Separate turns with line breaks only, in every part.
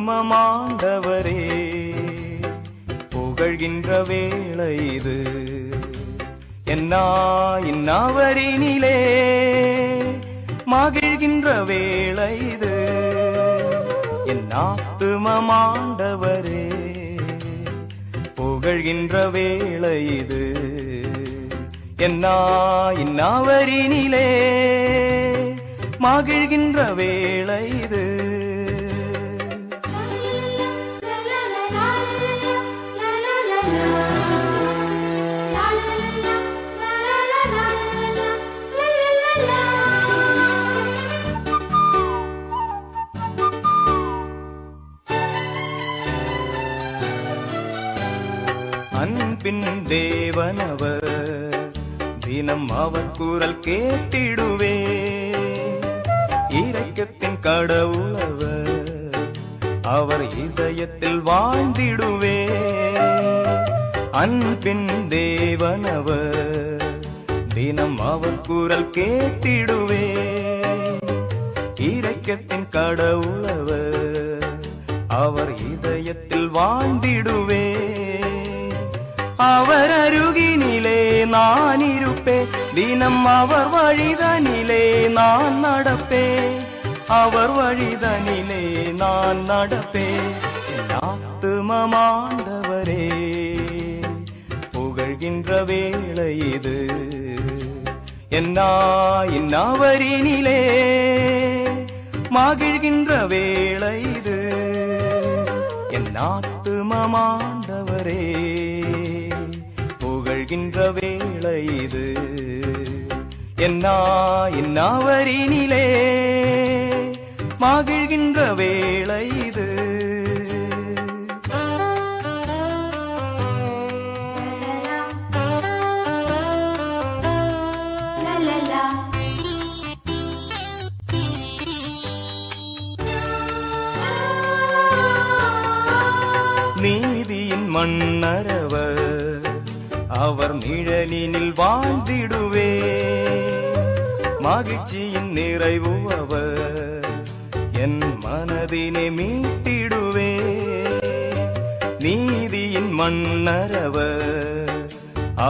ஆத்துமமாண்டவரே புகழ்கின்ற வேளை இது இன்னாவரினிலே மகிழ்கின்ற வேளை இது என் ஆத்துமமாண்டவரே புகழ்கின்ற வேளை இது இன்னாவரினிலே மகிழ்கின்ற வேளை இது அன்பின் தேவனவர் தினம் அவர் குரல் கேட்டிடுவே இரக்கத்தின் கடவுளவர் அவர் இதயத்தில் வாழ்ந்திடுவே அன்பின் தேவனவர் தினம் அவர் குரல் கேட்டிடுவே இரக்கத்தின் கடவுளவர் அவர் இதயத்தில் வாழ்ந்திடுவே அவர் அருகினிலே நான் இருப்பேன், தினம் அவர் வழிதனிலே நான் நடப்பேன், அவர் வழிதனிலே நான் நடப்பேன். என் ஆத்துமமாண்டவரே புகழ்கின்ற வேளை இது, என்னாயின் அவரினிலே மகிழ்கின்ற வேளை இது. என் ஆத்துமமாண்டவரே புகழ்கின்ற வேளை இது, என்னாயின் அவரினிலே மகிழ்கின்ற வேளை இது. நீதியின் மன்னரவர், அவர் நிழலினில் வாழ்ந்திடுவே, மகிழ்ச்சியின் நிறைவு அவர் என் மனதினை மீட்டிடுவே. நீதியின் மன்னரவர்,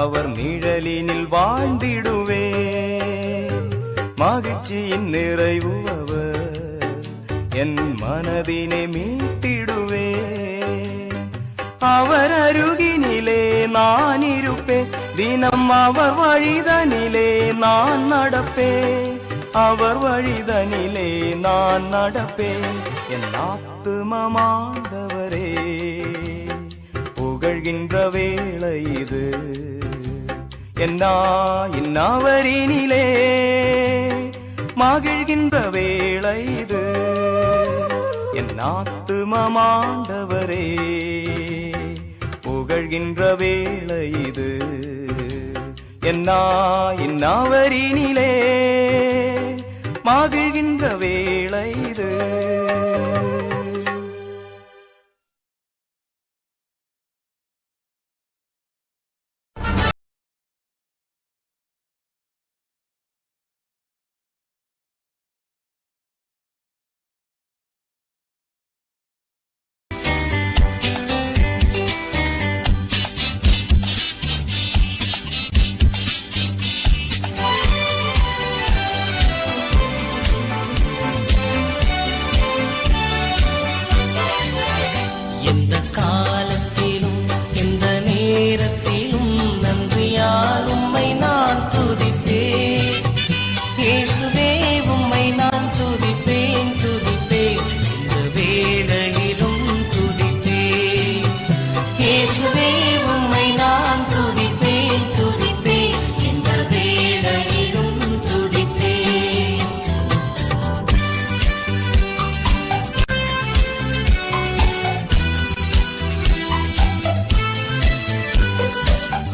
அவர் நிழலினில் வாழ்ந்திடுவே, மகிழ்ச்சியின் நிறைவு அவர் என் மனதினை மீட்டிடுவே. அவர் அருகினிலே நான் இருப்பேன், தினம் அவர் வழிதனிலே நான் நடப்பேன், அவர் வழிதனிலே நான் நடப்பேன். என் ஆத்துமமாண்டவரே புகழ்கின்ற வேளை இது, என்னாயின் அவரினிலே மகிழ்கின்ற வேளை இது. என் ஆத்துமமாண்டவரே புகழ்கின்ற வேளை இது, என்னாயின் அவரினிலே மகிழ்கின்ற வேளை இது.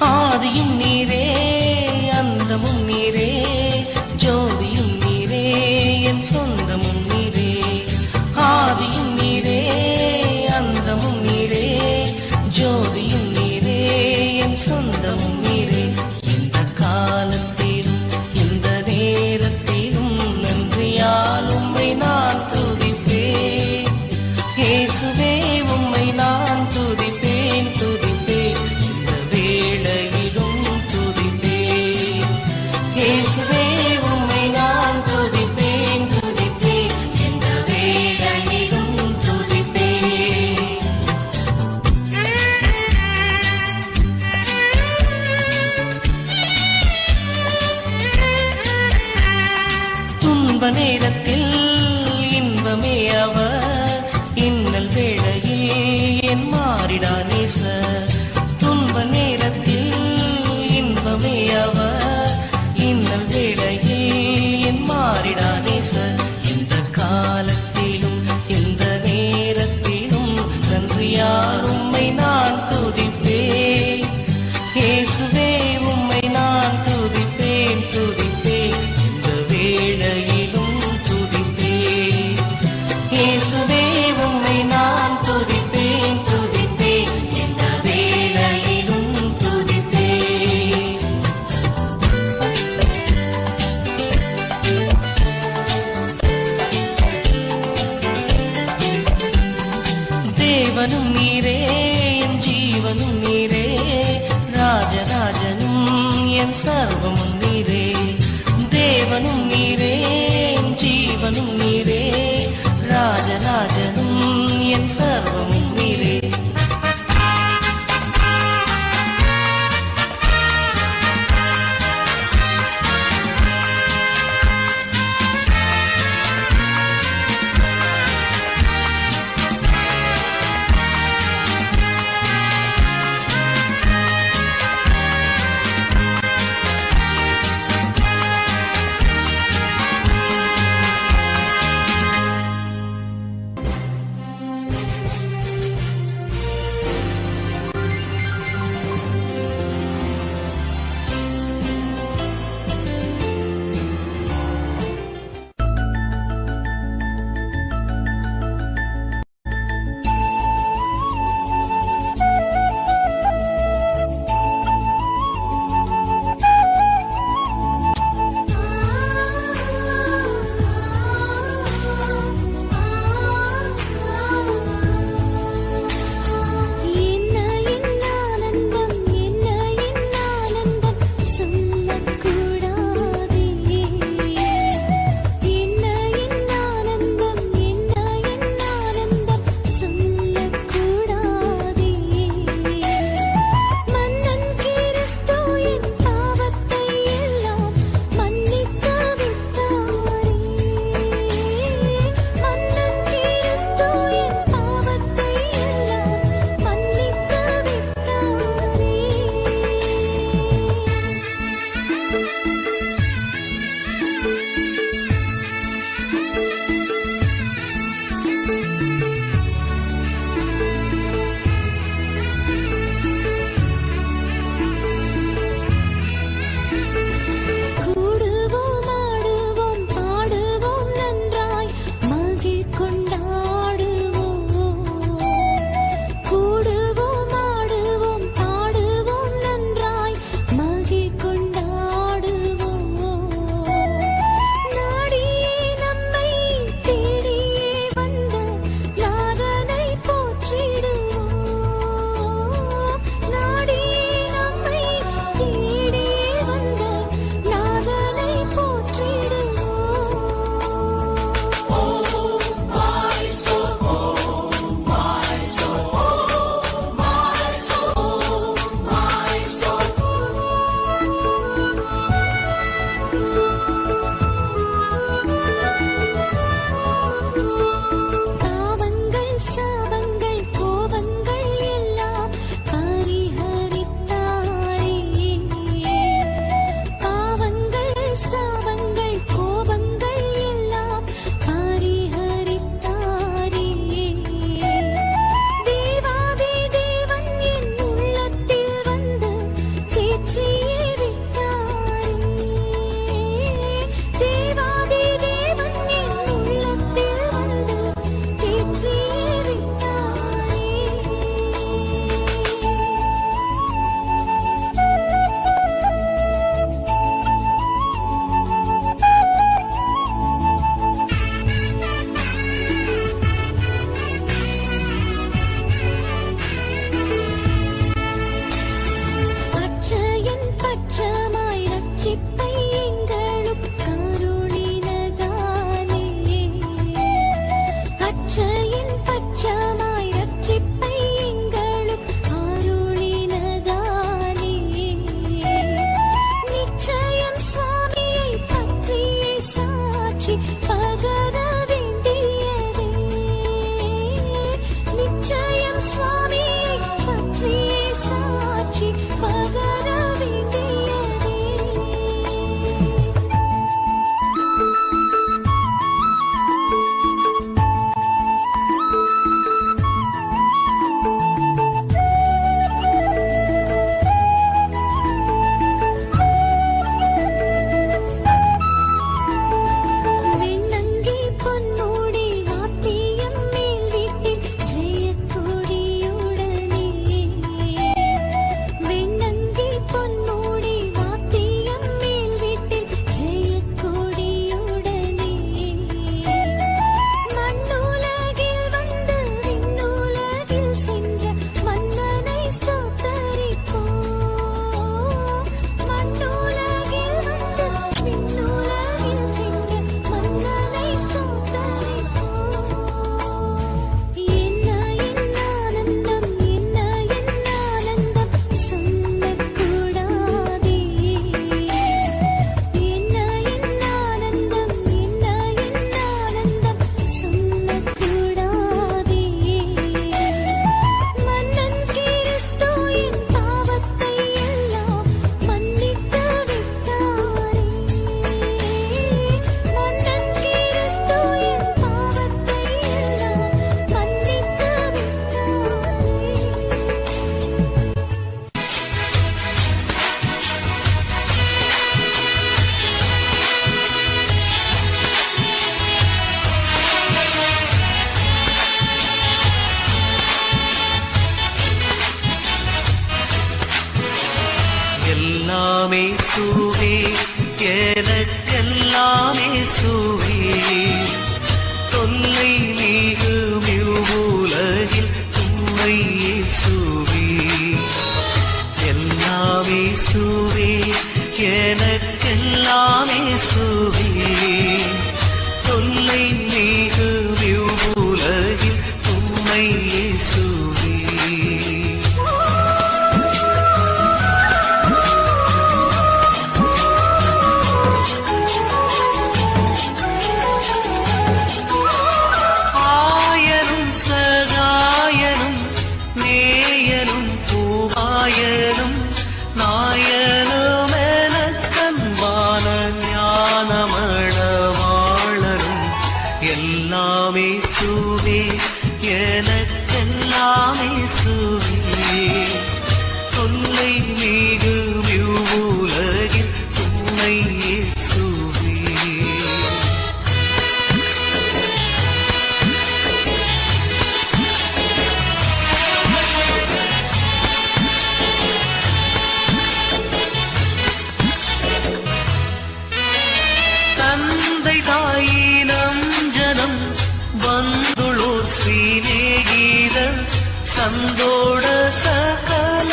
ஆதியும் நீரே, அந்தமும் நீரே, ஜோதியும் நீரே, என் சொந்தமும் நீரே. ஆதியும் நீரே, அந்தமும் நீரே, ஜோதியும் நீரே, என் சொந்தமும் நீரே. இந்த காலத்திலும் இந்த நேரத்திலும் நன்றியால் உம்மை நான் துதிப்பேன். இயேசுவே உம்மை நான் துதிப்பேன், துதிப்பேன். இந்த வேளையிலும் சர்வமும் நீரே. தேவனும் நீரே, ஜீவனும் நீரே, ராஜராஜனும் என் சர்வமும் நீரே. எல்லாமே சுவே எனக்கெல்லாமே சுவே தொல்லை நீகும் இவ்வுலகில் உம்மை இயேசுவே எல்லாமே சுவே எனக்கெல்லாமே சுவே தொல்லை நீகும் இவ்வுலகில் உம்மை இயேசுவே எல்லாமே சுவே எனக்கெல்லாமே சுவே தொல்லை நீகும் இவ்வுலகில் உம்மை இயேசுவே தந்தை தாயினம் ஜனம் ಬಂಧುಳೋರ್ ಶ್ರೀನೇಗೀರ ಸಂದೋಡ ಸಕಲ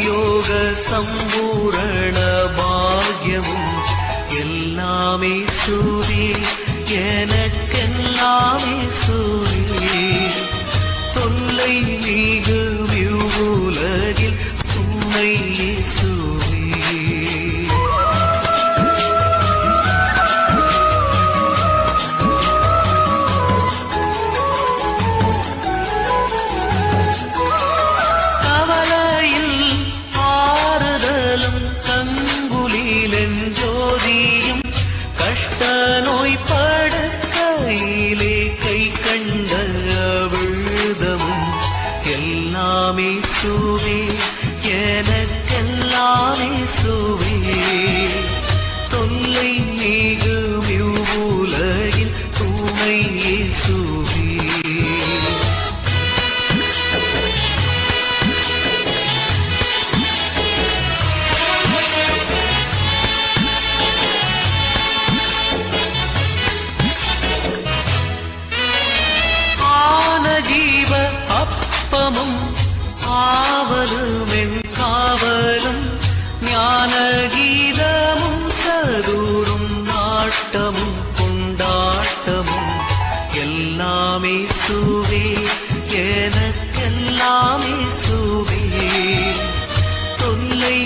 ಯೋಗ ಸಂಪೂರ್ಣ ಭಾಗ್ಯವು எல்லாமே சுவே எனக்கெல்லாமே சுவே தொல்லை நீகும் இவ்வுலகில் உம்மை இயேசுவே கஷ்ட நோய் படுக்கையிலே கை கண்ட விழுதமும் எல்லாமே சுவே எனக்கெல்லாமே சுவே தொல்லை நீகும் இவ்வுலகில் உம்மை இயேசுவே ஜீவ அப்பமும் ஆவலும் காவலும் ஞான கீதமும் சதூரும் நாட்டமும் கொண்டாட்டமும் எல்லாமே சுவே எனக்கெல்லாமே சுவே தொல்லை